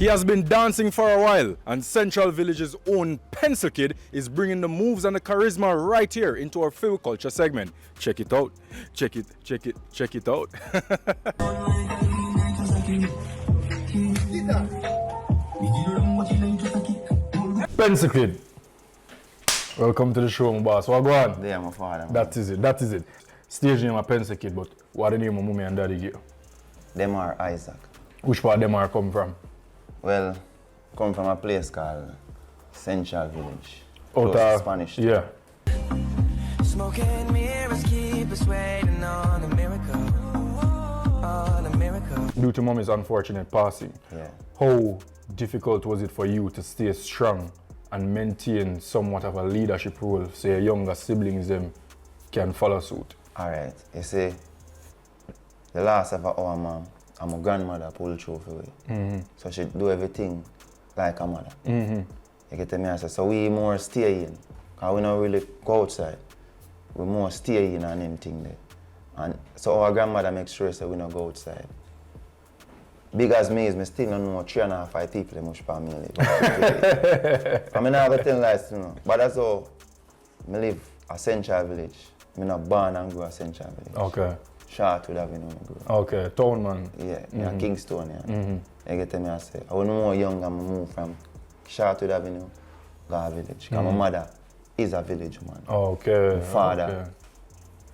He has been dancing for a while, and Central Village's own Pencxl Kidd is bringing the moves and the charisma right here into our FiWi Culture segment. Check it out. Check it out. Pencxl Kidd, welcome to the show, my boss. What go on? Yeah, my father. Man. That is it. Stage name of Pencxl Kidd, but what the name of mommy and daddy give you? Them are Isaac. Which part them are come from? Well, come from a place called Central Village. Out of Spanish. Yeah. Smoking mirrors keep us waiting on a miracle. On a miracle. Due to mommy's unfortunate passing, how difficult was it for you to stay strong and maintain somewhat of a leadership role so your younger siblings them can follow suit? Alright, you see, the last of our mom and my grandmother pulled through for me. So she do everything like a mother. You get me? I say, so we more stay in, because we don't really go outside. We more stay in and them thing there. And so our grandmother makes sure that we don't go outside. Big as me is, me still don't know 3.5 people in much family. I mean, I have to tell lies, you know. But that's how I live a Central Village. I'm not born and grew a Central Village. Okay. Shortwood Avenue, I grew. Okay, town man. Yeah, Kingston, yeah. You get me, I say. I was more young and I moved from Shortwood Avenue to a village. Because my mother is a village man. Okay.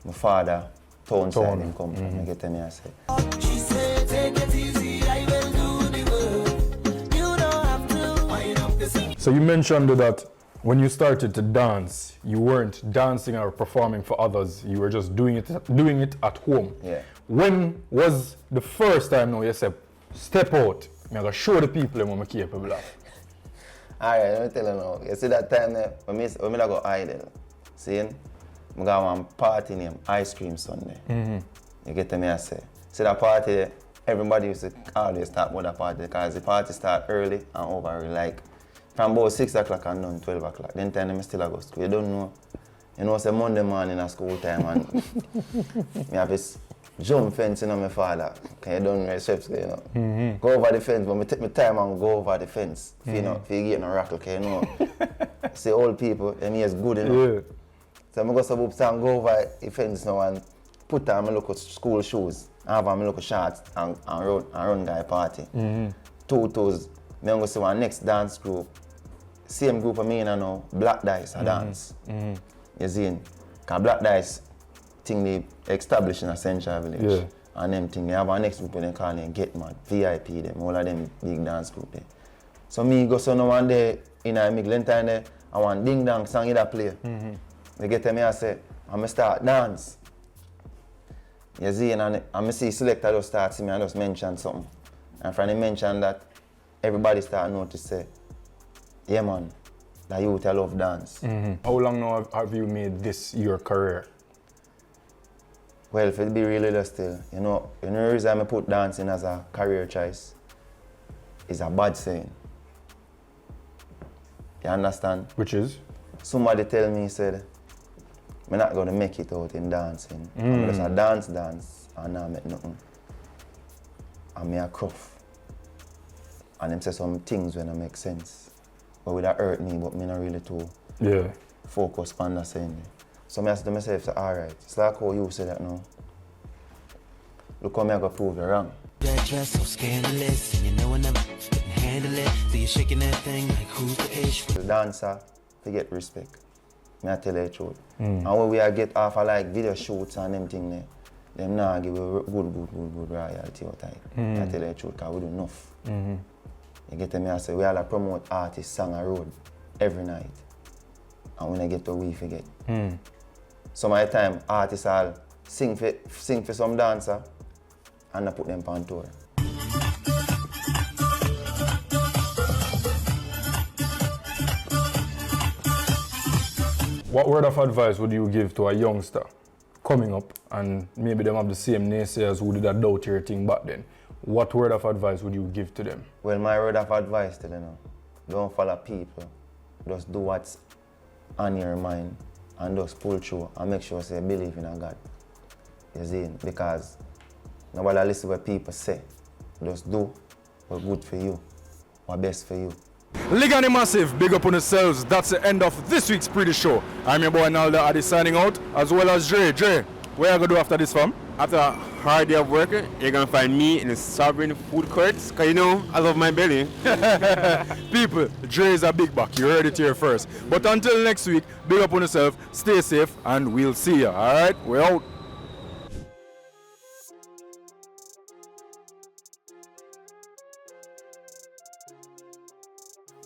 My father, town side him come from. You get me, I say. She said, take it easy, I will do the work. You don't have to wind up the scene. So you mentioned that when you started to dance, you weren't dancing or performing for others. You were just doing it at home. Yeah. When was the first time now you said, step out, I'm going to show the people what I'm capable of? Alright, let me tell you now. You see that time there, when I go idle, see? I got one party named Ice Cream Sunday. You get me, I say. See that party, everybody used to always talk about that party because the party start early and over early. Like, from about 6 o'clock and done 12 o'clock. Then time I still go to school. You don't know. You know, it's a Monday morning at school time and I have this jump fence, you know, my father. Because you don't know steps, you know. Go over the fence, but I take my time and go over the fence. You know, if you get no rackle, because you know. See old people, them is good enough. Yeah. So I go to and go over the fence now and put on my local school shoes. I have my local shorts and run guy party. Tutus, I go see one next dance group. Same group of me and I know, Black Dice, I dance. You see, because Black Dice thing they established in a Central Village. Yeah. And them thing, they have our next group and they call them Get Mad, VIP them, all of them big dance group there. So me go so now one day in a Miglen time there, I want ding dong song that play. They get to me and say, I'm going to start dance. You see, and I see selector just start see me and just mention something. And from the mention that, everybody start notice say, yeah man, the youth I love dance. How long now have you made this your career? Well, if it be really just still, you know the reason I put dancing as a career choice is a bad saying. You understand? Which is? Somebody tell me, said, I'm not going to make it out in dancing. I'm just a dance, and not make nothing. And me a cruff. And them say some things when it make sense. But would that hurt me, but me not really too focus on that saying. So I said to myself, alright, it's like how you say that now. Look how me I go prove you wrong. That dress so scandalous, and you know I never couldn't handle it. So you're shaking that thing like who's the ish? The dancer, to get respect. Me I tell you the truth. And when we get off of like video shoots and them thing there, them now give you good royalty out of it. I tell you the truth, because we do enough. You get me? I say we all promote artists, song and road every night. And when I get to we forget. Some of the time artists all sing for some dancer and I put them on tour. What word of advice would you give to a youngster coming up and maybe them have the same naysayers who did a doubt your thing back then? What word of advice would you give to them? Well, my word of advice to them, don't follow people. Just do what's on your mind and just pull through and make sure you believe in a God. You see? Because nobody listen what people say. Just do what's good for you. what's best for you. Ligani Massive, big up on yourselves. That's the end of this week's Pree Dis show. I'm your boy Nalda Addy signing out, as well as Dre. Dre, what are you going to do after this, fam? After a hard day of work, you're going to find me in the Sovereign Food Courts, because you know, I love my belly. People, Dre is a big buck. You heard it here first. But until next week, big up on yourself, stay safe, and we'll see you. All right? We're out.